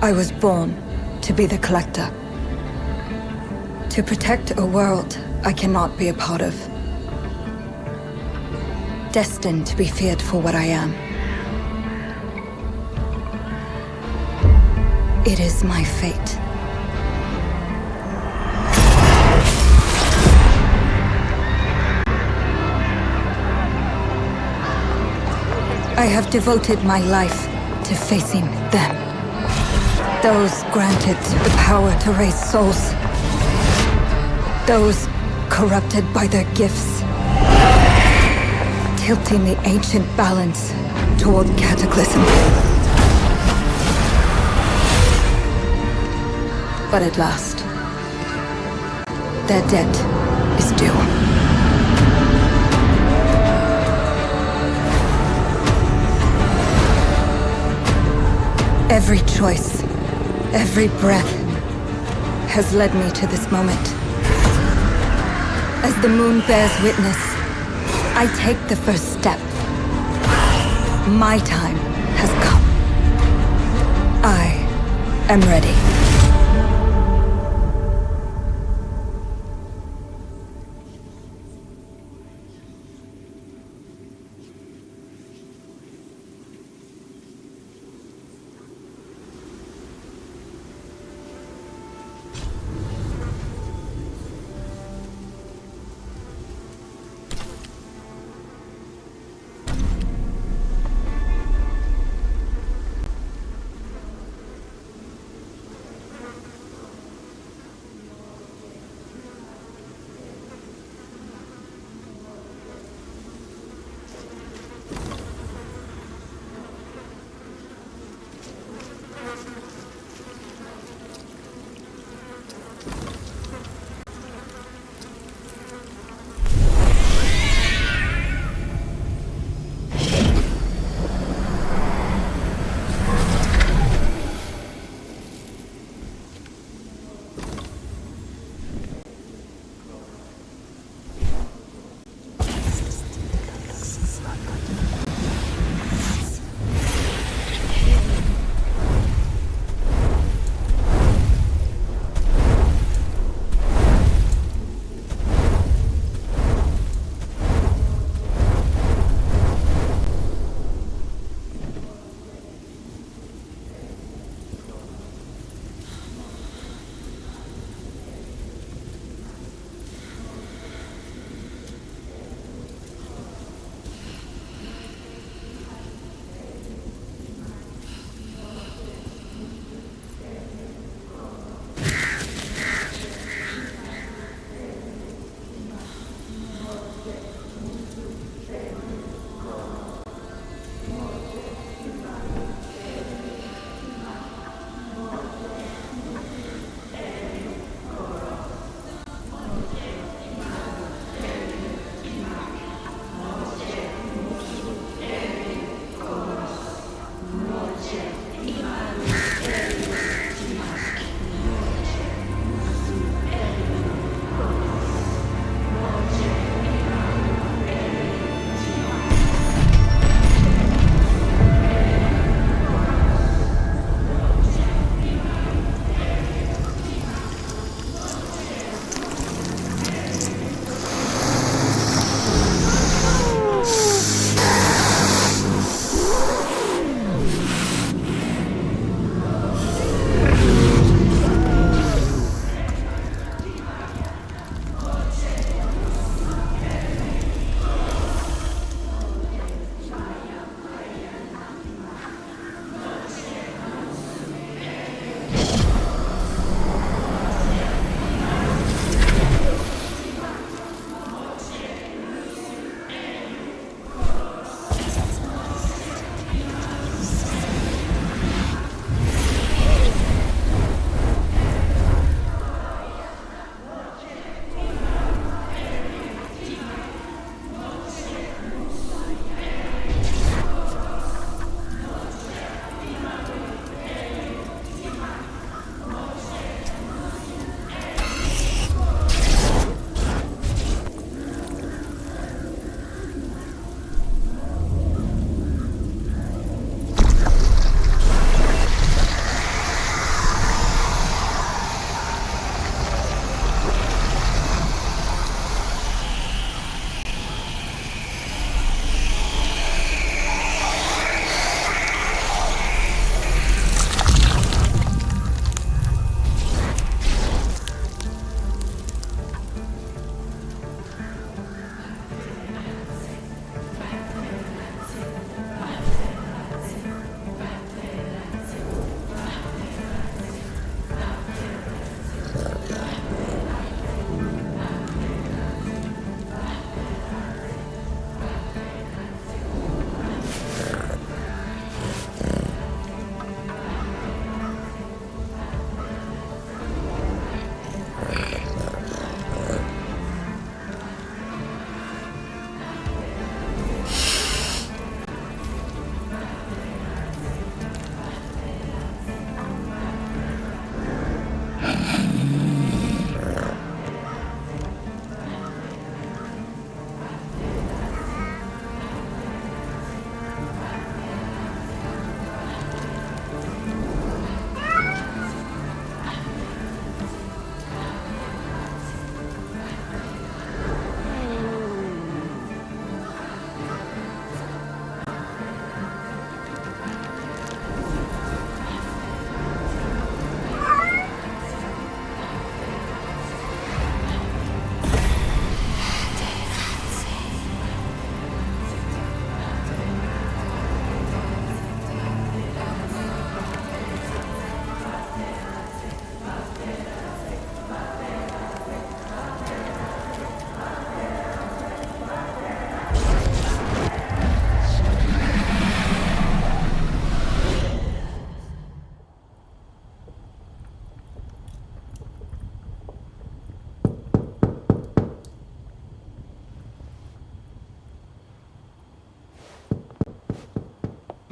I was born to be the collector. To protect a world I cannot be a part of. Destined to be feared for what I am. It is my fate. I have devoted my life to facing them. Those granted the power to raise souls. Those corrupted by their gifts. Tilting the ancient balance toward cataclysm. But at last, their debt is due. Every choice, every breath has led me to this moment. As the moon bears witness, I take the first step. My time has come. I am ready.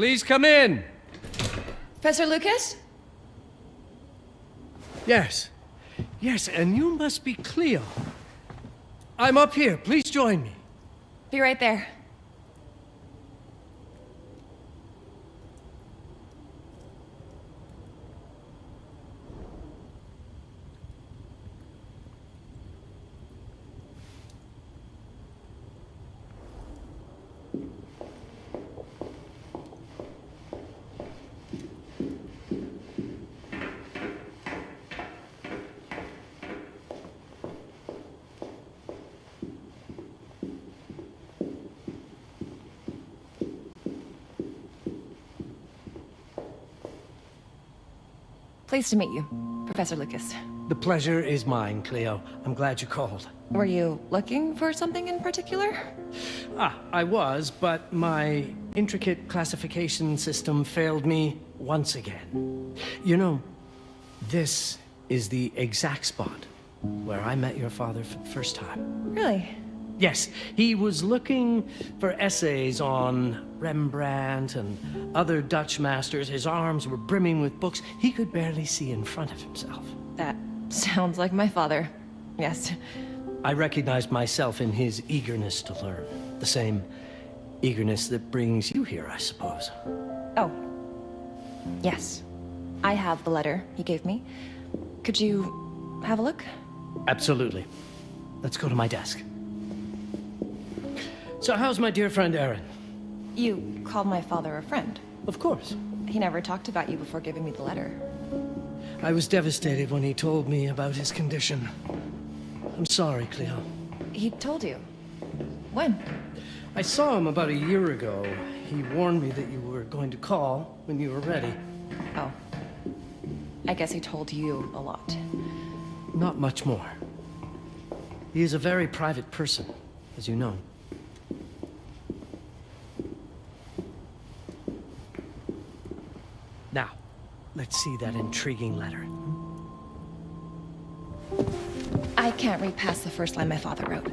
Please come in. Professor Lucas? Yes. Yes, and you must be Cleo. I'm up here. Please join me. Be right there. Pleased to meet you, Professor Lucas. The pleasure is mine, Cleo. I'm glad you called. Were you looking for something in particular? I was, but my intricate classification system failed me once again. You know, this is the exact spot where I met your father for the first time. Really? Yes, he was looking for essays on Rembrandt and other Dutch masters. His arms were brimming with books. He could barely see in front of himself. That sounds like my father. Yes. I recognized myself in his eagerness to learn. The same eagerness that brings you here, I suppose. Oh. Yes. I have the letter he gave me. Could you have a look? Absolutely. Let's go to my desk. So how's my dear friend Aaron? You called my father a friend. Of course. He never talked about you before giving me the letter. I was devastated when he told me about his condition. I'm sorry, Cleo. He told you? When? I saw him about a year ago. He warned me that you were going to call when you were ready. Oh. I guess he told you a lot. Not much more. He is a very private person, as you know. Now, let's see that intriguing letter. I can't read past the first line my father wrote.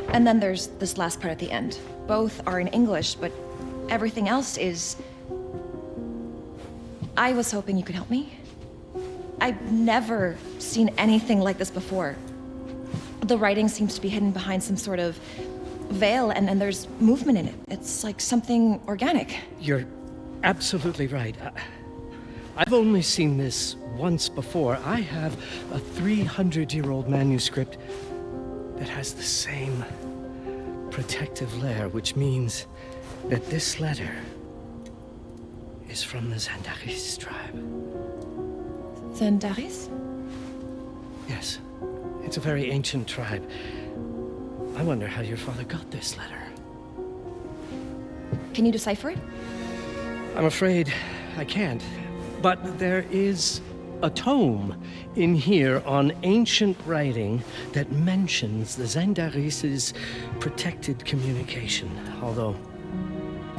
And then there's this last part at the end. Both are in English, but everything else is... I was hoping you could help me. I've never seen anything like this before. The writing seems to be hidden behind some sort of veil, and there's movement in it. It's like something organic. You're absolutely right. I've only seen this once before. I have a 300-year-old manuscript that has the same protective layer, which means that this letter is from the Zandaris tribe. Zandaris? Yes. It's a very ancient tribe. I wonder how your father got this letter. Can you decipher it? I'm afraid I can't. But there is a tome in here on ancient writing that mentions the Zandaris' protected communication. Although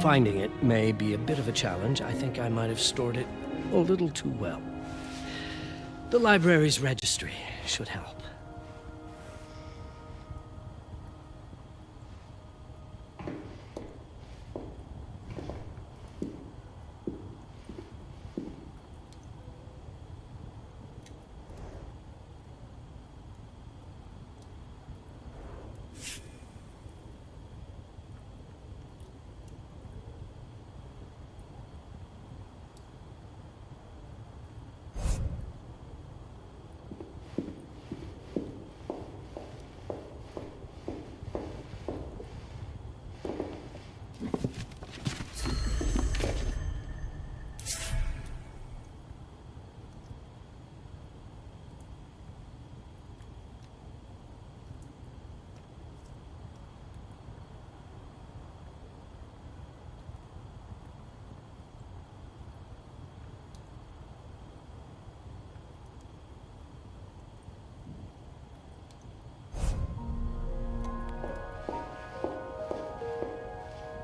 finding it may be a bit of a challenge, I think I might have stored it a little too well. The library's registry should help.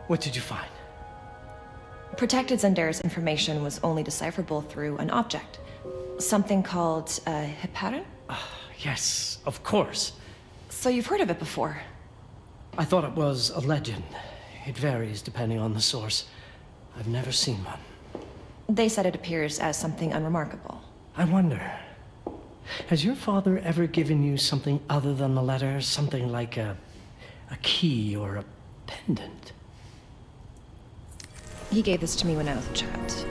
What did you find? Protected Zandaris information was only decipherable through an object. Something called a heparin? Yes, of course. So you've heard of it before? I thought it was a legend. It varies depending on the source. I've never seen one. They said it appears as something unremarkable. I wonder, has your father ever given you something other than the letter? Something like a key or a pendant? He gave this to me when I was a child.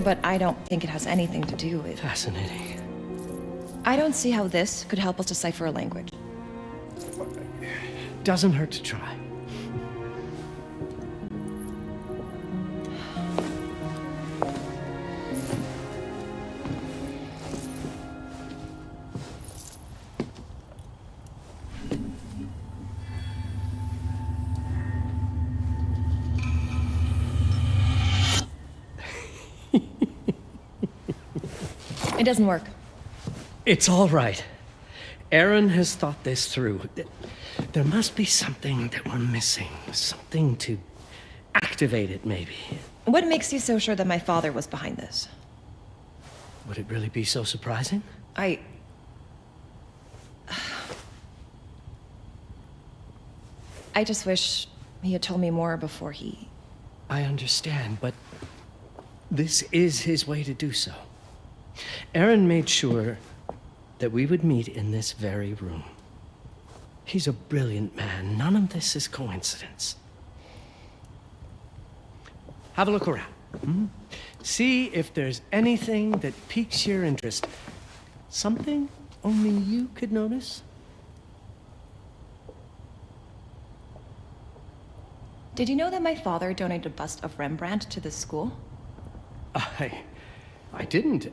But I don't think it has anything to do with... Fascinating. I don't see how this could help us decipher a language. Doesn't hurt to try. It doesn't work. It's all right. Aaron has thought this through. There must be something that we're missing. Something to activate it, maybe. What makes you so sure that my father was behind this? Would it really be so surprising? I just wish he had told me more before he... I understand, but this is his way to do so. Aaron made sure that we would meet in this very room. He's a brilliant man. None of this is coincidence. Have a look around. See if there's anything that piques your interest. Something only you could notice? Did you know that my father donated a bust of Rembrandt to this school? I didn't.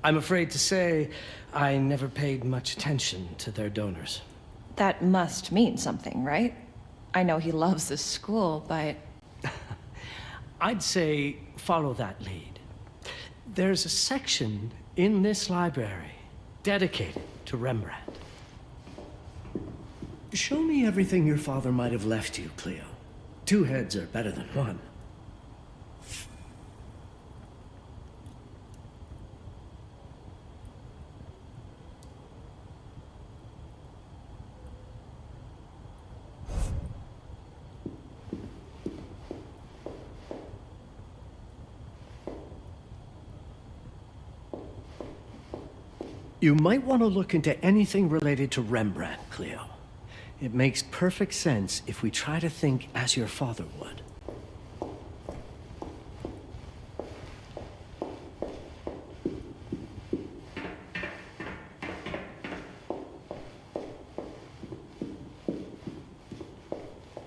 I'm afraid to say I never paid much attention to their donors. That must mean something, right? I know he loves this school, but... I'd say follow that lead. There's a section in this library dedicated to Rembrandt. Show me everything your father might have left you, Cleo. 2 heads are better than 1. You might want to look into anything related to Rembrandt, Cleo. It makes perfect sense if we try to think as your father would.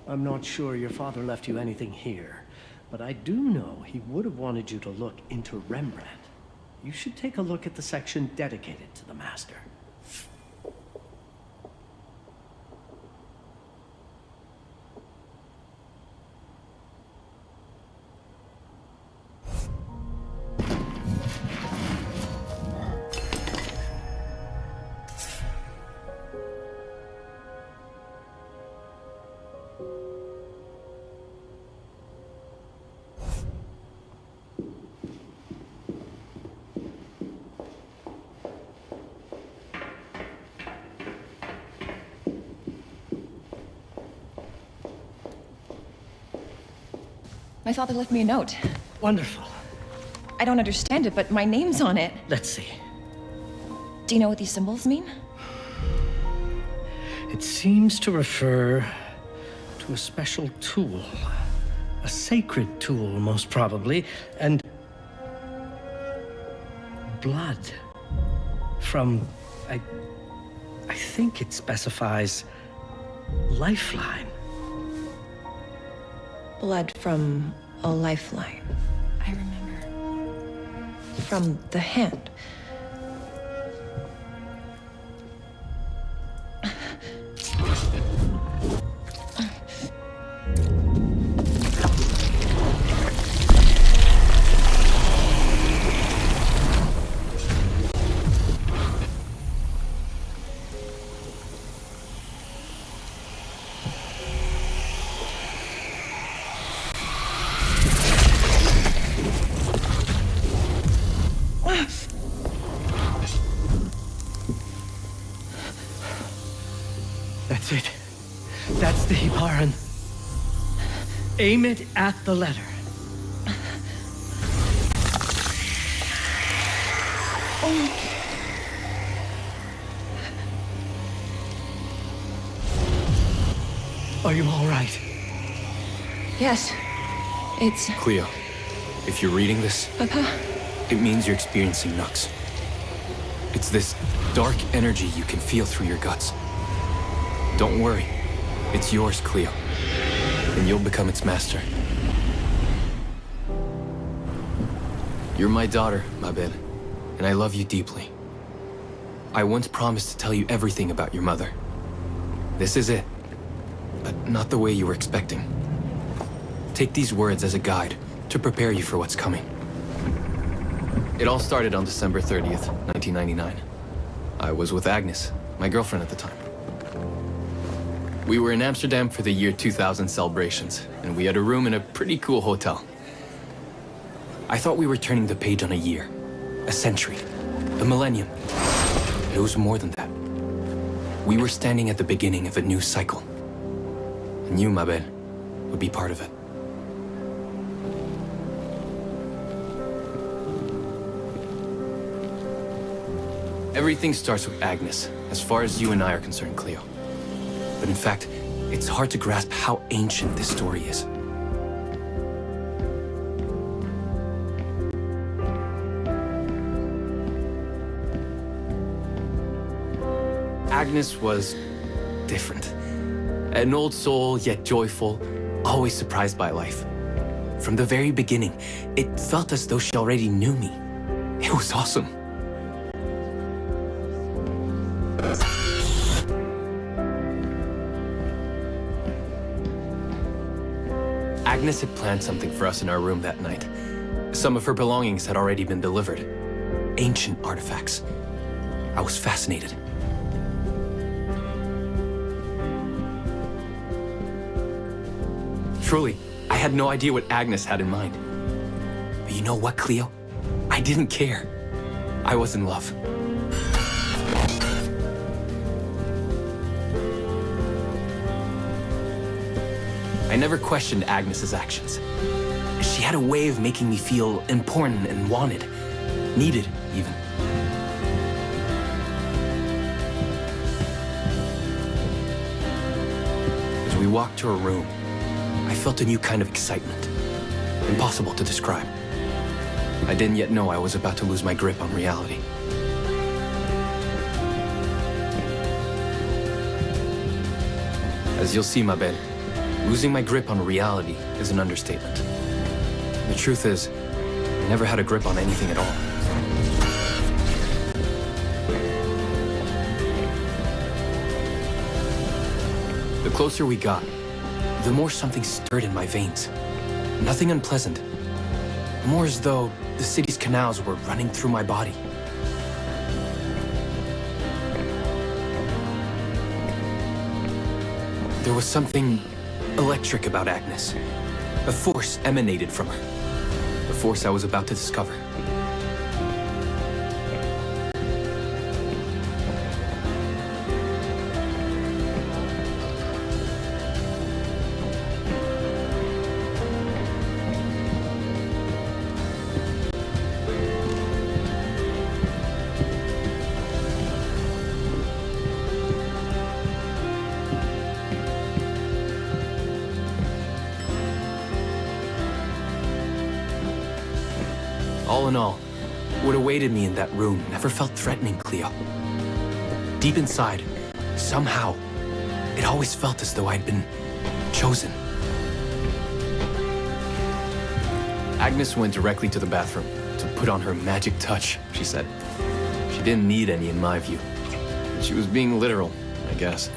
I'm not sure your father left you anything here, but I do know he would have wanted you to look into Rembrandt. You should take a look at the section dedicated to the master. My father left me a note. Wonderful. I don't understand it, but my name's on it. Let's see. Do you know what these symbols mean? It seems to refer to a special tool. A sacred tool, most probably, and blood from, I think it specifies lifeline. Blood from a lifeline. I remember. From the hand. Aim it at the letter. Are you all right? Yes. It's... Cleo, if you're reading this, Papa? it means you're experiencing Nux. It's this dark energy you can feel through your guts. Don't worry. It's yours, Cleo. And you'll become its master. You're my daughter, Mabel, and I love you deeply. I once promised to tell you everything about your mother. This is it. But not the way you were expecting. Take these words as a guide to prepare you for what's coming. It all started on December 30th, 1999. I was with Agnes, my girlfriend at the time. We were in Amsterdam for the year 2000 celebrations, and we had a room in a pretty cool hotel. I thought we were turning the page on a year, a century, a millennium. It was more than that. We were standing at the beginning of a new cycle. And you, Mabel, would be part of it. Everything starts with Agnes, as far as you and I are concerned, Cleo. But in fact, it's hard to grasp how ancient this story is. Agnes was different. An old soul, yet joyful, always surprised by life. From the very beginning, it felt as though she already knew me. It was awesome. Agnes had planned something for us in our room that night. Some of her belongings had already been delivered. Ancient artifacts. I was fascinated. Truly, I had no idea what Agnes had in mind. But you know what, Cleo? I didn't care. I was in love. I never questioned Agnes's actions. She had a way of making me feel important and wanted. Needed, even. As we walked to her room, I felt a new kind of excitement. Impossible to describe. I didn't yet know I was about to lose my grip on reality. As you'll see, Mabel, losing my grip on reality is an understatement. The truth is, I never had a grip on anything at all. The closer we got, the more something stirred in my veins. Nothing unpleasant. More as though the city's canals were running through my body. There was something electric about Agnes. A force emanated from her. The force I was about to discover. All in all, what awaited me in that room never felt threatening, Cleo. Deep inside, somehow, it always felt as though I'd been chosen. Agnes went directly to the bathroom to put on her magic touch, she said. She didn't need any in my view. She was being literal, I guess.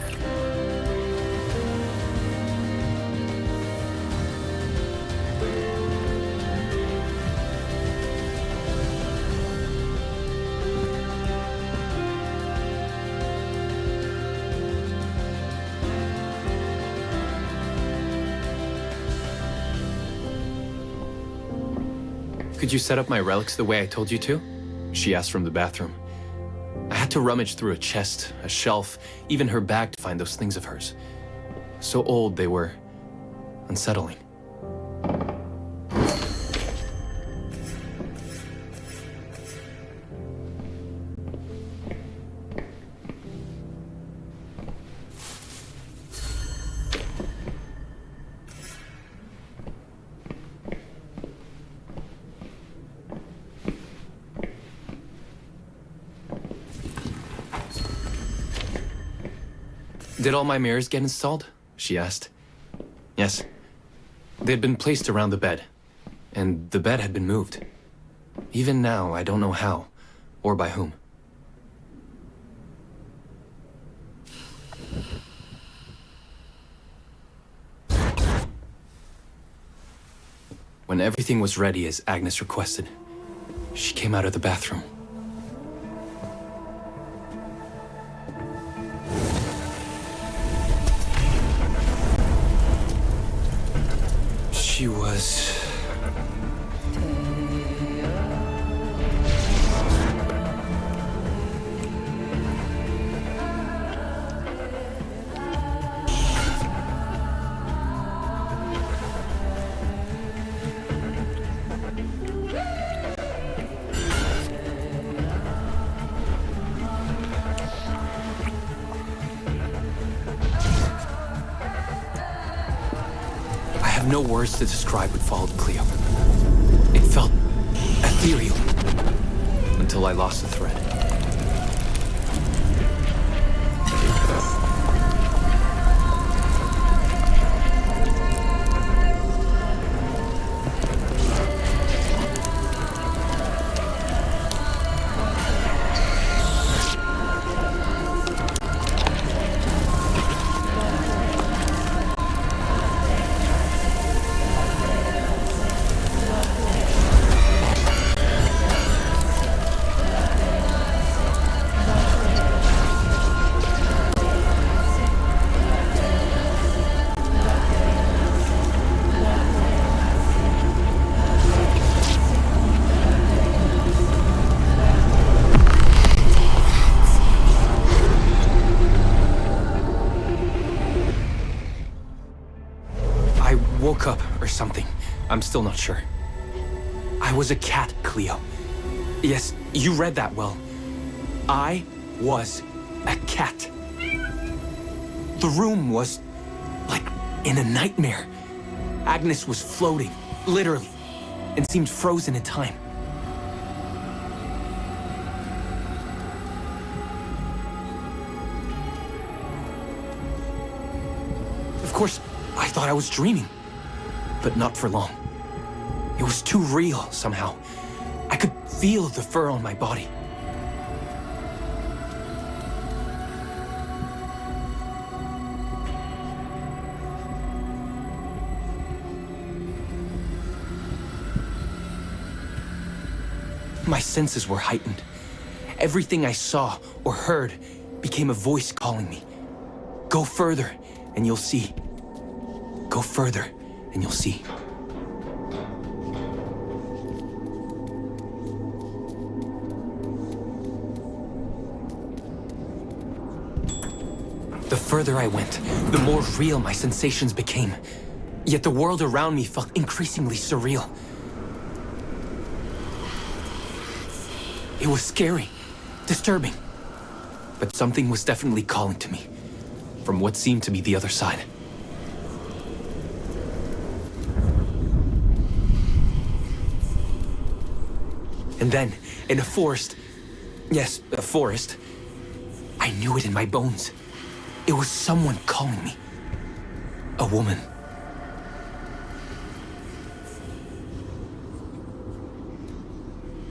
Could you set up my relics the way I told you to? She asked from the bathroom. I had to rummage through a chest, a shelf, even her bag to find those things of hers. So old they were unsettling. Did all my mirrors get installed? She asked. Yes. They had been placed around the bed, and the bed had been moved. Even now, I don't know how, or by whom. When everything was ready as Agnes requested, she came out of the bathroom. She was... no words to describe what followed, Cleo. It felt ethereal until I lost the thread. Woke up or something. I'm still not sure. I was a cat, Cleo. Yes, you read that well. I was a cat. The room was like in a nightmare. Agnes was floating, literally, and seemed frozen in time. Of course, I thought I was dreaming. But not for long. It was too real, somehow. I could feel the fur on my body. My senses were heightened. Everything I saw or heard became a voice calling me. Go further, and you'll see. Go further, and you'll see. The further I went, the more real my sensations became. Yet the world around me felt increasingly surreal. It was scary, disturbing. But something was definitely calling to me, from what seemed to be the other side. And then, in a forest, yes, a forest, I knew it in my bones. It was someone calling me. A woman.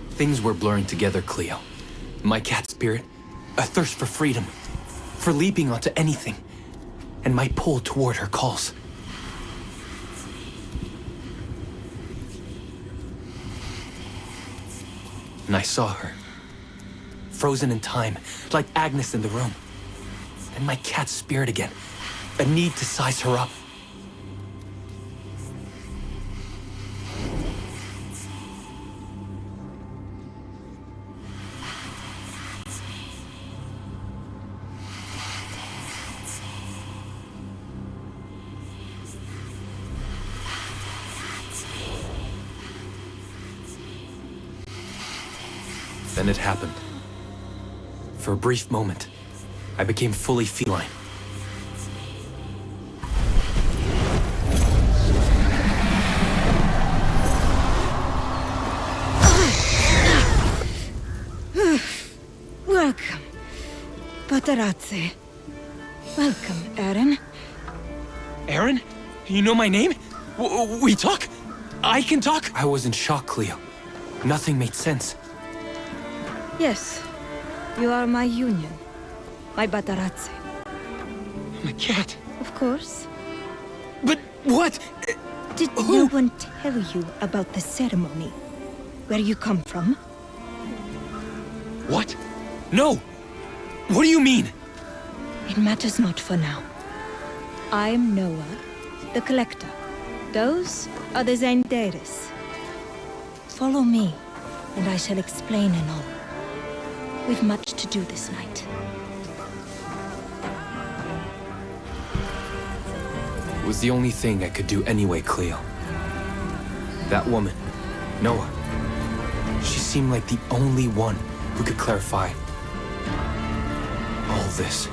Things were blurring together, Cleo. My cat spirit, a thirst for freedom, for leaping onto anything, and my pull toward her calls. And I saw her, frozen in time, like Agnes in the room. And my cat's spirit again, a need to size her up. Then it happened. For a brief moment, I became fully feline. Welcome, Paparazzi. Welcome, Aaron. Aaron? You know my name? We talk? I can talk? I was in shock, Cleo. Nothing made sense. Yes, you are my union. My Batarazze. My cat. Of course. But what? Did no one tell you about the ceremony? Where you come from? What? No! What do you mean? It matters not for now. I'm Noah, the Collector. Those are the Zendaris. Follow me, and I shall explain in all. We've much to do this night. It was the only thing I could do anyway, Cleo. That woman, Noah, she seemed like the only one who could clarify all this.